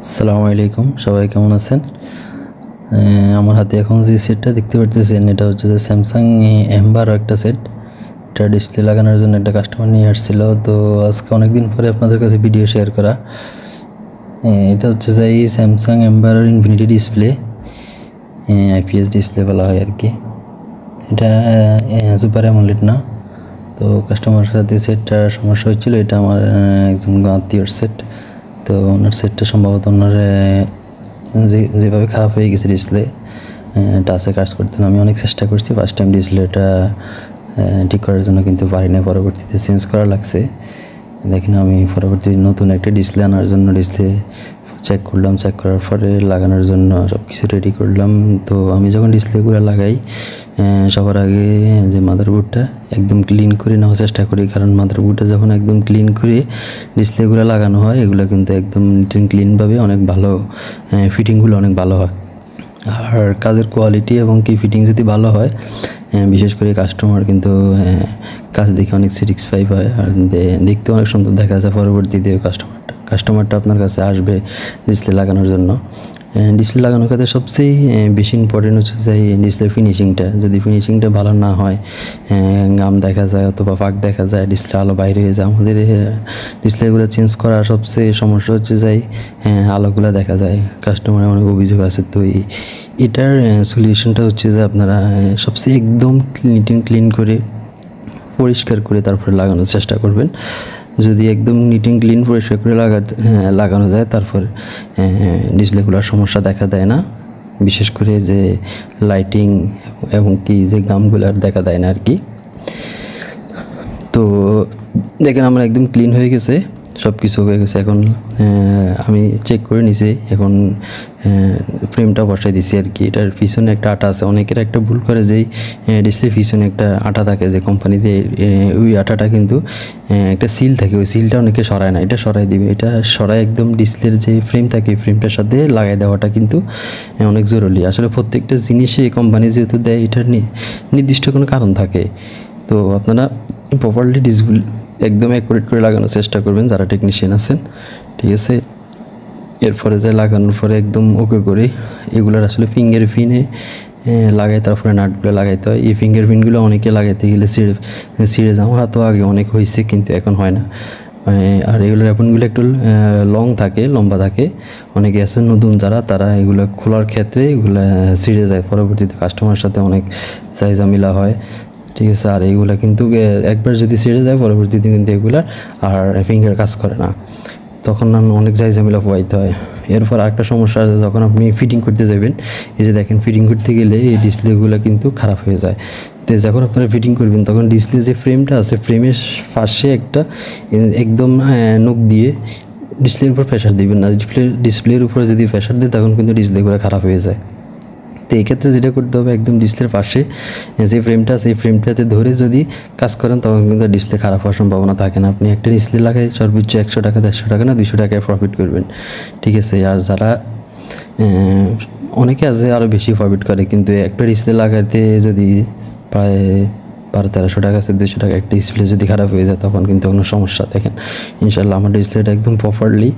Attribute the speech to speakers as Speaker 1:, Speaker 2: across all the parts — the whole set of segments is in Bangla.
Speaker 1: আসসালামু আলাইকুম, সবাই কেমন আছেন? আমার হাতে এখন যে সেটটা দেখতে পাচ্ছেন এটা হচ্ছে যে স্যামসাং এম্বার একটা সেট। এটা ডিসপ্লে লাগানোর জন্য একটা কাস্টমার নিয়ে আসছিল, তো আজকে অনেকদিন পরে আপনাদের কাছে ভিডিও শেয়ার করা। এটা হচ্ছে যে এই Samsung amber infinity display, IPS display বলা হয় আর কি। এটা সুপার অ্যামোলেড না। তো কাস্টমারের সাথে সেটটার সমস্যা হচ্ছিল। এটা আমার একজন আত্মীয়র সেট। তো ওনার সেটটা সম্ভবত ওনার যেভাবে খারাপ হয়ে গেছে ডিসপ্লে, টাচে কাজ করতে আমি অনেক চেষ্টা করছি। ফার্স্ট টাইম ডিসপ্লেটা ঠিক করার জন্য কিন্তু পারি না, পরবর্তীতে চেঞ্জ করা লাগছে। দেখেন আমি পরবর্তী নতুন একটা ডিসপ্লে আনার জন্য ডিসপ্লে চেক করলাম, চেক করার পরে লাগানোর জন্য সব কিছু রেডি করলাম। তো আমি যখন ডিসপ্লেগুলো লাগাই সবার আগে যে মাদারবোর্ডটা একদম ক্লিন করে নেওয়ার চেষ্টা করি, কারণ মাদারবোর্ডটা যখন একদম ক্লিন করে ডিসপ্লেগুলো লাগানো হয় এগুলো কিন্তু একদম নিট অ্যান্ড ক্লিনভাবে অনেক ভালো, ফিটিংগুলো অনেক ভালো হয়। আর কাজের কোয়ালিটি এবং কি ফিটিং যদি ভালো হয়, বিশেষ করে কাস্টমার কিন্তু কাজ দেখে অনেক স্যাটিসফাই হয় আর দেখতে অনেক সুন্দর দেখা যায়। পরবর্তীতে কাস্টমারটা আপনার কাছে আসবে ডিসপ্লে লাগানোর জন্য। ডিসপ্লে লাগানোর ক্ষেত্রে সবচেয়ে বেশি ইম্পর্টেন্ট হচ্ছে যে ডিসপ্লে ফিনিশিংটা। যদি ফিনিশিংটা ভালো না হয়, গাম দেখা যায় অথবা ফাঁক দেখা যায়, ডিসপ্লে আলো বাইরে হয়ে যায়। আমাদের ডিসপ্লেগুলো চেঞ্জ করার সবচেয়ে সমস্যা হচ্ছে যে আলোগুলো দেখা যায়, কাস্টমারের অনেক অভিযোগ আছে। তো এটার সলিউশনটা হচ্ছে যে আপনারা সবচেয়ে একদম নিট অ্যান্ড ক্লিন করে পরিষ্কার করে তারপরে লাগানোর চেষ্টা করবেন। যদি একদম নিট অ্যান্ড ক্লিন পরিষ্কার করে লাগানো যায়, তারপর ডিসপ্লেগুলোর সমস্যা দেখা দেয় না। বিশেষ করে যে লাইটিং এবং কি যে গামগুলার দেখা দেয় না আর কি। তো দেখেন আমার একদম ক্লিন হয়ে গেছে, সব কিছু হয়ে গেছে। এখন আমি চেক করে নিছি, এখন ফ্রেমটা বসাই দিছি আর কি। এটার পিছনে একটা আটা আছে। অনেকের একটা ভুল করে যেই ডিসপ্লে পিছনে একটা আটা থাকে যে কোম্পানিতে, ওই আটাটা কিন্তু একটা সিল থাকে, ওই সিলটা অনেকে সরায় না। এটা সরাই দিবে, এটা সরাই একদম ডিসপ্লের যে ফ্রেম থাকে ফ্রেমটার সাথে লাগাই দেওয়াটা কিন্তু অনেক জরুরি। আসলে প্রত্যেকটা জিনিসে কোম্পানি যেহেতু দেয়, এটার নির্দিষ্ট কোনো কারণ থাকে। তো আপনারা প্রপারলি ডিসপ্লে একদম অ্যাকুরেট করে লাগানোর চেষ্টা করবেন যারা টেকনিশিয়ান আছেন, ঠিক আছে। এরপরে যে লাগানোর পরে একদম ওকে করে এগুলোর আসলে ফিঙ্গার পিনে লাগাই, তারপরে নাটগুলো লাগাইতে হয়। এই ফিঙ্গার পিনগুলো অনেকে লাগাইতে গেলে ছিঁড়ে যায়। আমার হাতেও আগে অনেক হয়েছে, কিন্তু এখন হয় না। আর এগুলোর অ্যাপনগুলো একটু লং থাকে, লম্বা থাকে। অনেকে আছে নতুন যারা, তারা এগুলো খোলার ক্ষেত্রে এগুলো ছিঁড়ে যায়, পরবর্তীতে কাস্টমারের সাথে অনেক ঝামেলা হয়, ঠিক আছে। আর এইগুলো কিন্তু একবার যদি ছেড়ে যায়, পরবর্তীতে কিন্তু এগুলো আর ফিঙ্গার কাজ করে না, তখন অনেক ঝামেলা পোয়াইতে হয়। এরপর আরেকটা সমস্যা আছে, যখন আপনি ফিটিং করতে যাবেন, এই যে দেখেন ফিটিং করতে গেলে এই ডিসপ্লেগুলো কিন্তু খারাপ হয়ে যায়। তো যখন আপনারা ফিটিং করবেন তখন ডিসপ্লে যে ফ্রেমটা আছে, ফ্রেমের পাশে একটা একদম নখ দিয়ে ডিসপ্লের উপর প্রেশার দিবেন না। ডিসপ্লের উপরে যদি প্রেশার দেয় তখন কিন্তু ডিসপ্লেগুলো খারাপ হয়ে যায়। তো এই ক্ষেত্রে যেটা করতে হবে, একদম ডিসপ্লের পাশে যে ফ্রেমটা আছে এই ফ্রেমটাতে ধরে যদি কাজ করেন তখন কিন্তু ডিসপ্লে খারাপ হওয়ার সম্ভাবনা থাকে না। আপনি একটা ডিসপ্লে লাগাই সর্বোচ্চ 100 টাকা, 150 টাকা না 200 টাকায় প্রফিট করবেন, ঠিক আছে। আর যারা অনেকে আছে আরও বেশি প্রফিট করে, কিন্তু একটা ডিসপ্লে লাগাতে যদি প্রায় 1200-1300 টাকা, 1400 টাকা একটা ডিসপ্লে যদি খারাপ হয়ে যায় তখন কিন্তু কোনো সমস্যা। দেখেন ইনশাল্লাহ আমার ডিসপ্লেটা একদম প্রপারলি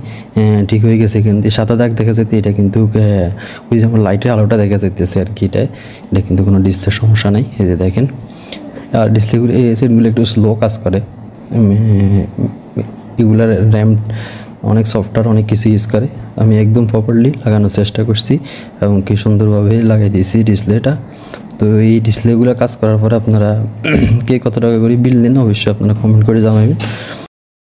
Speaker 1: ঠিক হয়ে গেছে। কিন্তু সাদা দাগ দেখা যেতে এটা কিন্তু ওই যে আমার লাইটের আলোটা দেখা যাইতেছে আর কি। এটা কিন্তু কোনো ডিসপ্লের সমস্যা নেই। এই যে দেখেন, আর ডিসপ্লেগুলো এই সেটগুলো একটু স্লো কাজ করে। এগুলার র্যাম অনেক সফটওয়্যার অনেক কিছু ইউজ করে। আমি একদম প্রপারলি লাগানোর চেষ্টা করছি এবং কি সুন্দরভাবে লাগাই দিয়েছি ডিসপ্লেটা। তো এই ডিসপ্লেগুলো কাজ করার পরে আপনারা কে কত টাকা করে বিল নেন অবশ্যই আপনারা কমেন্ট করে জানাবেন।